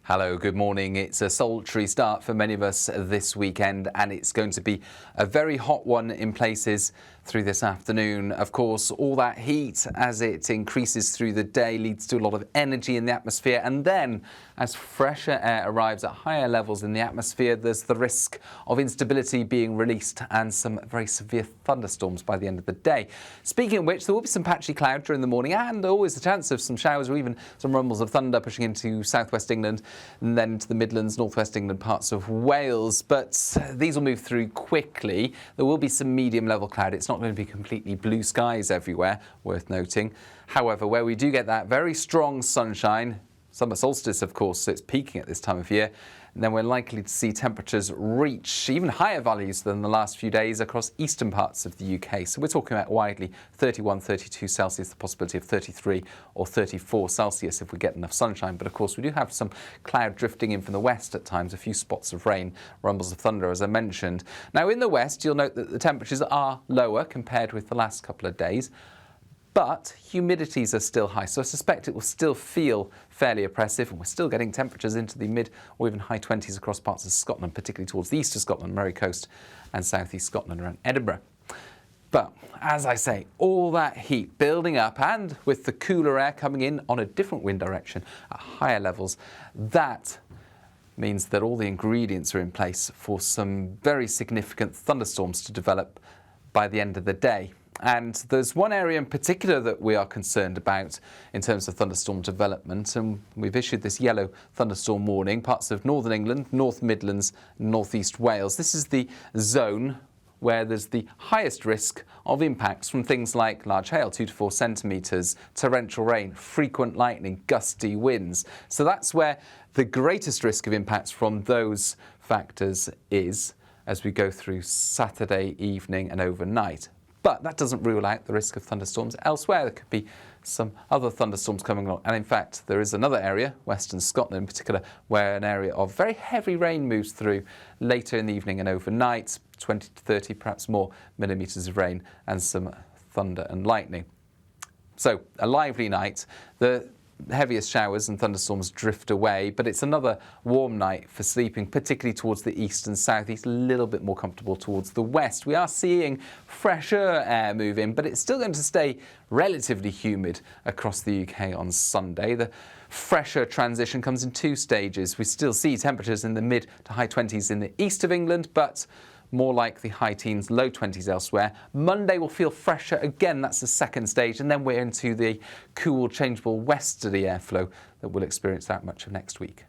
Hello, good morning. It's a sultry start for many of us this weekend, and it's going to be a very hot one in places through this afternoon. Of course, all that heat as it increases through the day leads to a lot of energy in the atmosphere, and then as fresher air arrives at higher levels in the atmosphere, there's the risk of instability being released and some very severe thunderstorms by the end of the day. Speaking of which, there will be some patchy cloud during the morning and always a chance of some showers or even some rumbles of thunder pushing into southwest England and then to the Midlands, northwest England, parts of Wales. But these will move through quickly. There will be some medium level cloud. It's not going to be completely blue skies everywhere, worth noting. However, where we do get that very strong sunshine, summer solstice, of course, so it's peaking at this time of year, and then we're likely to see temperatures reach even higher values than the last few days across eastern parts of the UK. So we're talking about widely 31, 32 Celsius, the possibility of 33 or 34 Celsius if we get enough sunshine. But of course, we do have some cloud drifting in from the west at times, a few spots of rain, rumbles of thunder, as I mentioned. Now, in the west, you'll note that the temperatures are lower compared with the last couple of days, but humidities are still high, so I suspect it will still feel fairly oppressive, and we're still getting temperatures into the mid or even high 20s across parts of Scotland, particularly towards the east of Scotland, Moray Coast and southeast Scotland around Edinburgh. But as I say, all that heat building up, and with the cooler air coming in on a different wind direction at higher levels, that means that all the ingredients are in place for some very significant thunderstorms to develop by the end of the day. And there's one area in particular that we are concerned about in terms of thunderstorm development, and we've issued this yellow thunderstorm warning, parts of northern England, North Midlands, North East Wales. This is the zone where there's the highest risk of impacts from things like large hail, 2 to 4 centimetres, torrential rain, frequent lightning, gusty winds. So that's where the greatest risk of impacts from those factors is as we go through Saturday evening and overnight. But that doesn't rule out the risk of thunderstorms elsewhere. There could be some other thunderstorms coming along. And in fact, there is another area, Western Scotland in particular, where an area of very heavy rain moves through later in the evening and overnight, 20 to 30, perhaps more millimetres of rain and some thunder and lightning. So a lively night. The heaviest showers and thunderstorms drift away, but it's another warm night for sleeping, particularly towards the east and southeast, a little bit more comfortable towards the west. We are seeing fresher air move in, but it's still going to stay relatively humid across the UK on Sunday. The fresher transition comes in two stages. We still see temperatures in the mid to high 20s in the east of England, but more like the high teens, low 20s elsewhere. Monday will feel fresher again, that's the second stage, and then we're into the cool, changeable westerly airflow that we'll experience that much of next week.